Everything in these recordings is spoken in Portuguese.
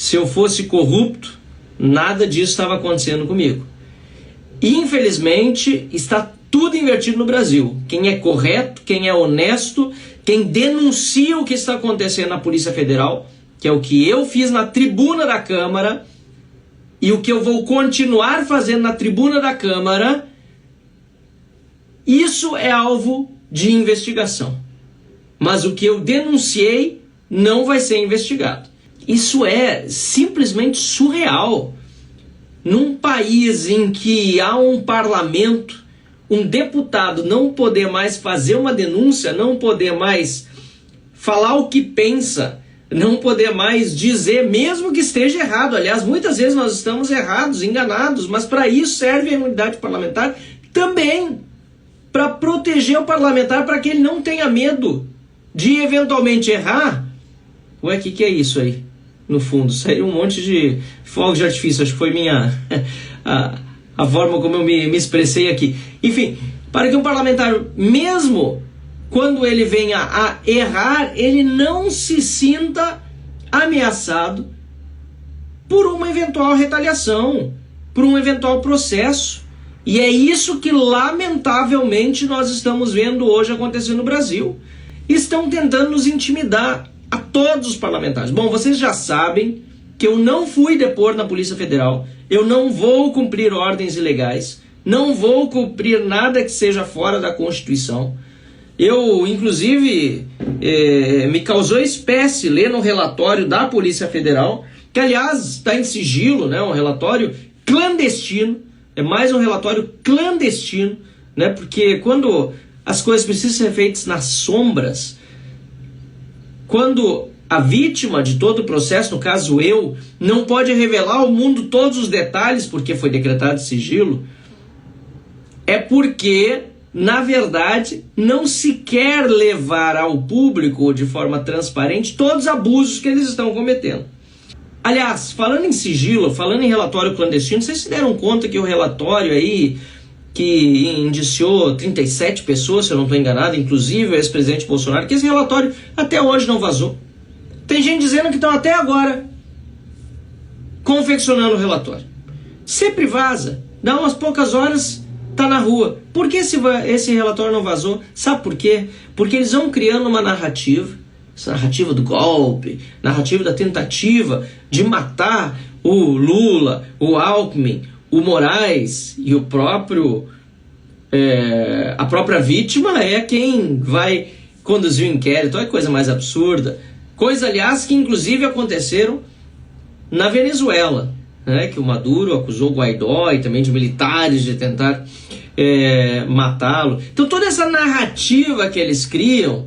se eu fosse corrupto, nada disso estava acontecendo comigo. Infelizmente, está tudo invertido no Brasil. Quem é correto, quem é honesto, quem denuncia o que está acontecendo na Polícia Federal, que é o que eu fiz na tribuna da Câmara e o que eu vou continuar fazendo na tribuna da Câmara, isso é alvo de investigação. Mas o que eu denunciei não vai ser investigado. Isso é simplesmente surreal. Num país em que há um parlamento, um deputado não poder mais fazer uma denúncia, não poder mais falar o que pensa, não poder mais dizer, mesmo que esteja errado. Aliás, muitas vezes nós estamos errados, enganados, mas para isso serve a imunidade parlamentar também, para proteger o parlamentar, para que ele não tenha medo de eventualmente errar. Ué, o que é isso aí? No fundo, saiu um monte de fogos de artifício. Acho que foi a forma como eu me expressei aqui. Enfim, para que um parlamentar, mesmo quando ele venha a errar, ele não se sinta ameaçado por uma eventual retaliação, por um eventual processo. E é isso que, lamentavelmente, nós estamos vendo hoje acontecer no Brasil. Estão tentando nos intimidar, a todos os parlamentares. Bom, vocês já sabem que eu não fui depor na Polícia Federal, eu não vou cumprir ordens ilegais, não vou cumprir nada que seja fora da Constituição. Eu, inclusive, me causou espécie ler no relatório da Polícia Federal, que aliás está em sigilo, né, um relatório clandestino, é mais um relatório clandestino, né, porque quando as coisas precisam ser feitas nas sombras, quando a vítima de todo o processo, no caso eu, não pode revelar ao mundo todos os detalhes porque foi decretado sigilo, é porque, na verdade, não se quer levar ao público de forma transparente todos os abusos que eles estão cometendo. Aliás, falando em sigilo, falando em relatório clandestino, vocês se deram conta que o relatório aí, que indiciou 37 pessoas, se eu não estou enganado, inclusive o ex-presidente Bolsonaro, que esse relatório até hoje não vazou. Tem gente dizendo que estão até agora confeccionando o relatório. Sempre vaza, dá umas poucas horas, tá na rua. Por que esse relatório não vazou? Sabe por quê? Porque eles vão criando uma narrativa, essa narrativa do golpe, narrativa da tentativa de matar o Lula, o Alckmin, o Moraes e o próprio a própria vítima é quem vai conduzir o inquérito. Olha que coisa mais absurda. Coisa, aliás, que inclusive aconteceram na Venezuela, né? Que o Maduro acusou o Guaidó e também de militares de tentar matá-lo. Então toda essa narrativa que eles criam,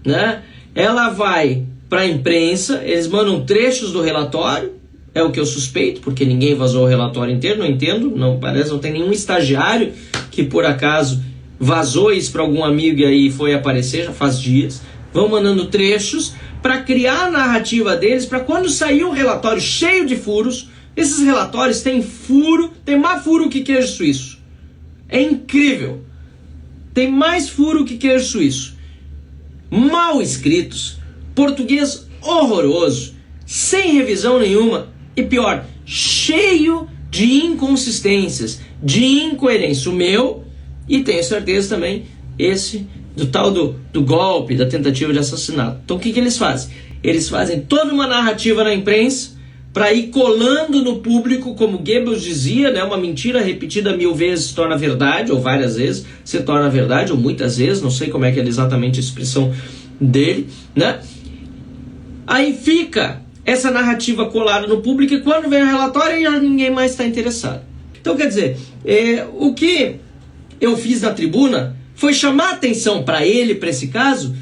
né? Ela vai para a imprensa, eles mandam trechos do relatório. É o que eu suspeito, porque ninguém vazou o relatório inteiro, não entendo, não parece, não tem nenhum estagiário que por acaso vazou isso para algum amigo e aí foi aparecer, já faz dias. Vão mandando trechos para criar a narrativa deles, para quando sair o relatório cheio de furos, esses relatórios têm furo, tem mais furo que queijo suíço. É incrível. Tem mais furo que queijo suíço. Mal escritos, português horroroso, sem revisão nenhuma. E pior, cheio de inconsistências, de incoerência. O meu, e tenho certeza também, esse do tal do golpe, da tentativa de assassinato. Então o que eles fazem? Eles fazem toda uma narrativa na imprensa para ir colando no público, como Goebbels dizia, né, uma mentira repetida 1000 vezes se torna verdade, ou várias vezes se torna verdade, ou muitas vezes, não sei como é que é exatamente a expressão dele, né? Aí fica essa narrativa colada no público e quando vem o relatório já ninguém mais está interessado. Então, quer dizer, o que eu fiz na tribuna foi chamar atenção para ele, para esse caso,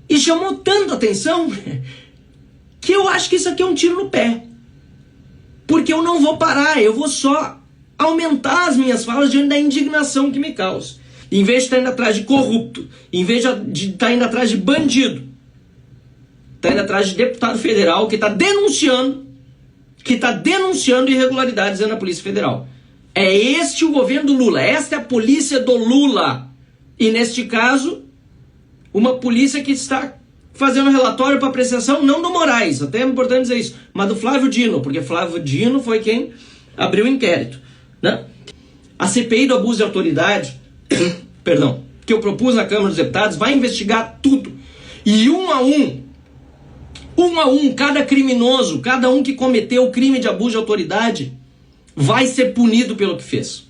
e chamou tanto atenção que eu acho que isso aqui é um tiro no pé. Porque eu não vou parar, eu vou só aumentar as minhas falas diante da indignação que me causa. Em vez de estar indo atrás de corrupto, em vez de estar indo atrás de bandido, está indo atrás de deputado federal que está denunciando irregularidades na Polícia Federal. É este o governo do Lula, esta é a polícia do Lula. E neste caso, uma polícia que está fazer um relatório para apreciação não do Moraes, até é importante dizer isso, mas do Flávio Dino, porque Flávio Dino foi quem abriu o inquérito, né? A CPI do abuso de autoridade, perdão, que eu propus na Câmara dos Deputados, vai investigar tudo. E um a um, cada criminoso, cada um que cometeu o crime de abuso de autoridade, vai ser punido pelo que fez.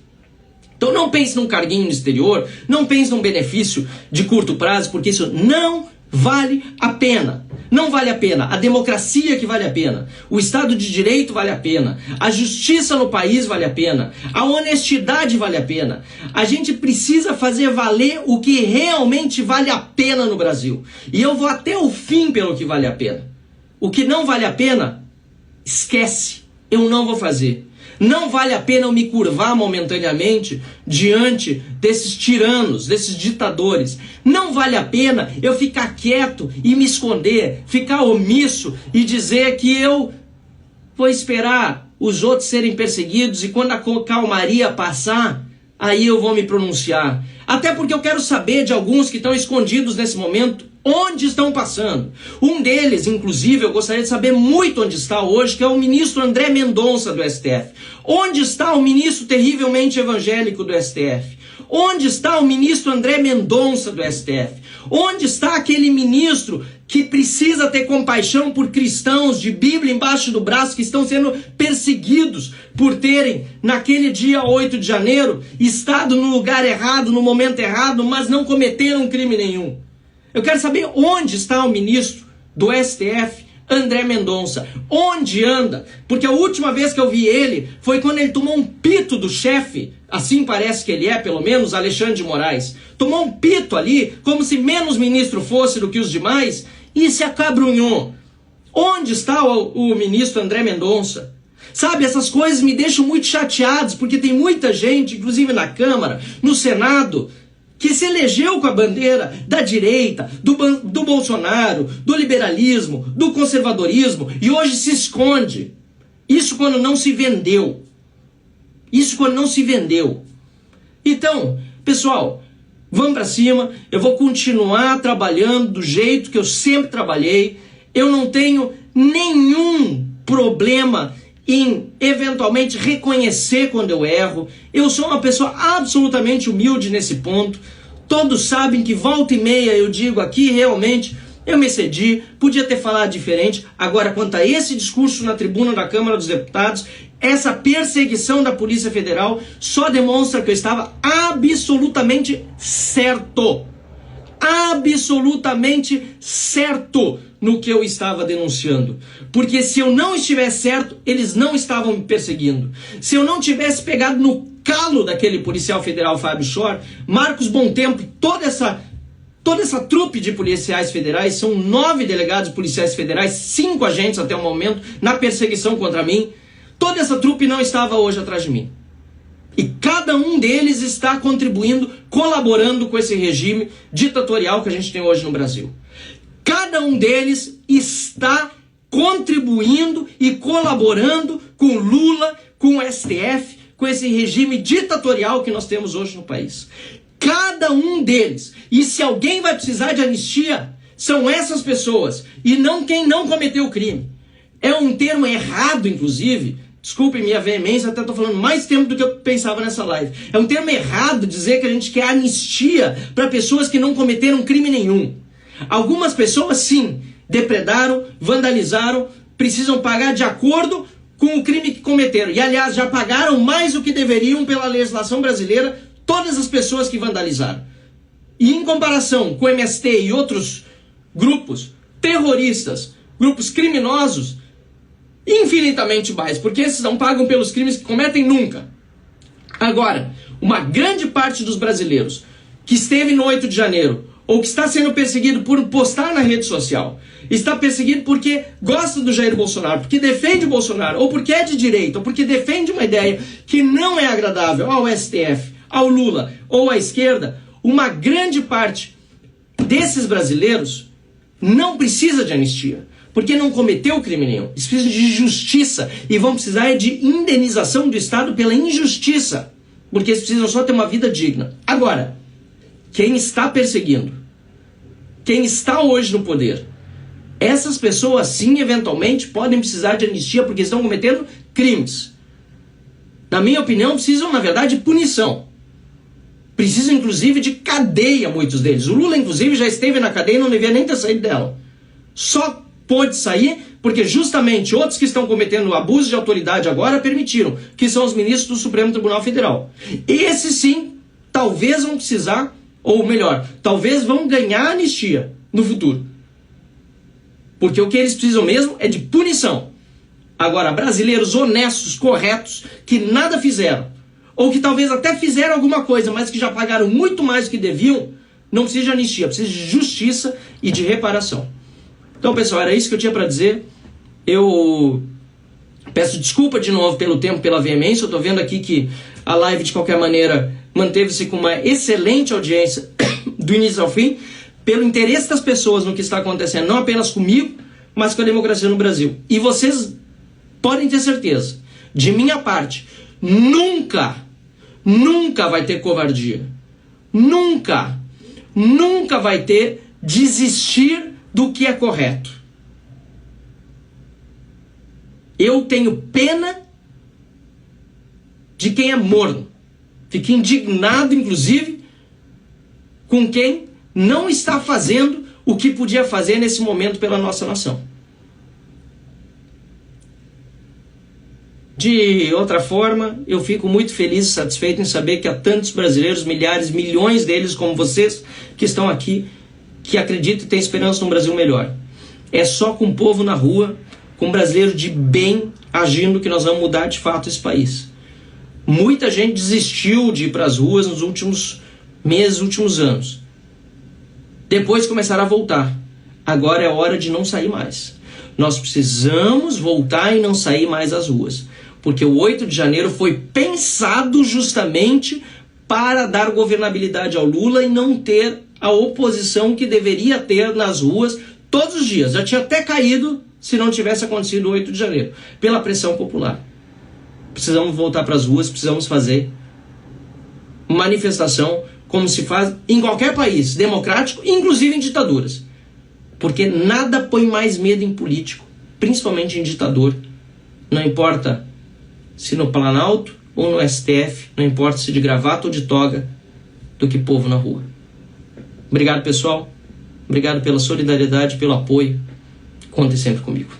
Então não pense num carguinho no exterior, não pense num benefício de curto prazo, porque isso não vale a pena. Não vale a pena. A democracia que vale a pena. O Estado de Direito vale a pena. A justiça no país vale a pena. A honestidade vale a pena. A gente precisa fazer valer o que realmente vale a pena no Brasil. E eu vou até o fim pelo que vale a pena. O que não vale a pena, esquece. Eu não vou fazer. Não vale a pena eu me curvar momentaneamente diante desses tiranos, desses ditadores. Não vale a pena eu ficar quieto e me esconder, ficar omisso e dizer que eu vou esperar os outros serem perseguidos e quando a calmaria passar, aí eu vou me pronunciar. Até porque eu quero saber de alguns que estão escondidos nesse momento, onde estão passando. Um deles, inclusive, eu gostaria de saber muito onde está hoje, que é o ministro André Mendonça do STF. Onde está o ministro terrivelmente evangélico do STF? Onde está o ministro André Mendonça do STF? Onde está aquele ministro que precisa ter compaixão por cristãos de Bíblia embaixo do braço que estão sendo perseguidos por terem, naquele dia 8 de janeiro, estado no lugar errado, no momento errado, mas não cometeram crime nenhum? Eu quero saber onde está o ministro do STF, André Mendonça. Onde anda? Porque a última vez que eu vi ele foi quando ele tomou um pito do chefe, assim parece que ele é, pelo menos, Alexandre de Moraes. Tomou um pito ali, como se menos ministro fosse do que os demais, e se acabrunhou. Onde está o ministro André Mendonça? Sabe, essas coisas me deixam muito chateados, porque tem muita gente, inclusive na Câmara, no Senado, que se elegeu com a bandeira da direita, do Bolsonaro, do liberalismo, do conservadorismo, e hoje se esconde. Isso quando não se vendeu. Isso quando não se vendeu. Então, pessoal, vamos para cima. Eu vou continuar trabalhando do jeito que eu sempre trabalhei. Eu não tenho nenhum problema em eventualmente reconhecer quando eu erro. Eu sou uma pessoa absolutamente humilde nesse ponto. Todos sabem que volta e meia eu digo aqui, realmente, eu me excedi, podia ter falado diferente. Agora, quanto a esse discurso na tribuna da Câmara dos Deputados, essa perseguição da Polícia Federal só demonstra que eu estava absolutamente certo. Absolutamente certo no que eu estava denunciando. Porque se eu não estivesse certo, eles não estavam me perseguindo. Se eu não tivesse pegado no calo daquele policial federal Fábio Schor, Marcos Bontempo, toda essa trupe de policiais federais, são 9 delegados policiais federais, 5 agentes até o momento, na perseguição contra mim, toda essa trupe não estava hoje atrás de mim. E cada um deles está contribuindo, colaborando com esse regime ditatorial que a gente tem hoje no Brasil. Cada um deles está contribuindo e colaborando com Lula, com o STF, com esse regime ditatorial que nós temos hoje no país. Cada um deles. E se alguém vai precisar de anistia, são essas pessoas. E não quem não cometeu o crime. É um termo errado, inclusive. Desculpem minha veemência, até estou falando mais tempo do que eu pensava nessa live. É um termo errado dizer que a gente quer anistia para pessoas que não cometeram crime nenhum. Algumas pessoas, sim, depredaram, vandalizaram, precisam pagar de acordo com o crime que cometeram. E, aliás, já pagaram mais do que deveriam pela legislação brasileira todas as pessoas que vandalizaram. E em comparação com o MST e outros grupos terroristas, grupos criminosos, infinitamente mais, porque esses não pagam pelos crimes que cometem nunca. Agora, uma grande parte dos brasileiros que esteve no 8 de janeiro, ou que está sendo perseguido por postar na rede social, está perseguido porque gosta do Jair Bolsonaro, porque defende o Bolsonaro, ou porque é de direita, ou porque defende uma ideia que não é agradável ao STF, ao Lula ou à esquerda, uma grande parte desses brasileiros não precisa de anistia, porque não cometeu crime nenhum. Eles precisam de justiça e vão precisar de indenização do Estado pela injustiça, porque eles precisam só ter uma vida digna. Agora, quem está perseguindo, quem está hoje no poder, Essas pessoas sim, eventualmente, podem precisar de anistia porque estão cometendo crimes. Na minha opinião, precisam, na verdade, de punição. Precisam, inclusive, de cadeia, muitos deles. O Lula, inclusive, já esteve na cadeia e não devia nem ter saído dela. Só pôde sair porque justamente outros que estão cometendo abuso de autoridade agora permitiram, que são os ministros do Supremo Tribunal Federal. Esses sim, talvez vão precisar, ou melhor, talvez vão ganhar anistia no futuro. Porque o que eles precisam mesmo é de punição. Agora, brasileiros honestos, corretos, que nada fizeram, ou que talvez até fizeram alguma coisa, mas que já pagaram muito mais do que deviam, não precisa de anistia, precisa de justiça e de reparação. Então, pessoal, era isso que eu tinha para dizer. Eu peço desculpa de novo pelo tempo, pela veemência. Eu estou vendo aqui que a live, de qualquer maneira, manteve-se com uma excelente audiência do início ao fim, pelo interesse das pessoas no que está acontecendo, não apenas comigo, mas com a democracia no Brasil. E vocês podem ter certeza, de minha parte, nunca vai ter covardia. Nunca vai ter desistir do que é correto. Eu tenho pena de quem é morno. Fico indignado, inclusive, com quem não está fazendo o que podia fazer nesse momento pela nossa nação. De outra forma, eu fico muito feliz e satisfeito em saber que há tantos brasileiros, milhares, milhões deles como vocês, que estão aqui, que acreditam e têm esperança num Brasil melhor. É só com o povo na rua, com brasileiro de bem agindo, que nós vamos mudar de fato esse país. Muita gente desistiu de ir para as ruas nos últimos meses, últimos anos. Depois começaram a voltar. Agora é hora de não sair mais. Nós precisamos voltar e não sair mais às ruas. Porque o 8 de janeiro foi pensado justamente para dar governabilidade ao Lula e não ter a oposição que deveria ter nas ruas todos os dias. Já tinha até caído se não tivesse acontecido o 8 de janeiro, pela pressão popular. Precisamos voltar para as ruas, precisamos fazer manifestação como se faz em qualquer país democrático, inclusive em ditaduras. Porque nada põe mais medo em político, principalmente em ditador. Não importa se no Planalto ou no STF, não importa se de gravata ou de toga, do que povo na rua. Obrigado, pessoal. Obrigado pela solidariedade, pelo apoio. Contem sempre comigo.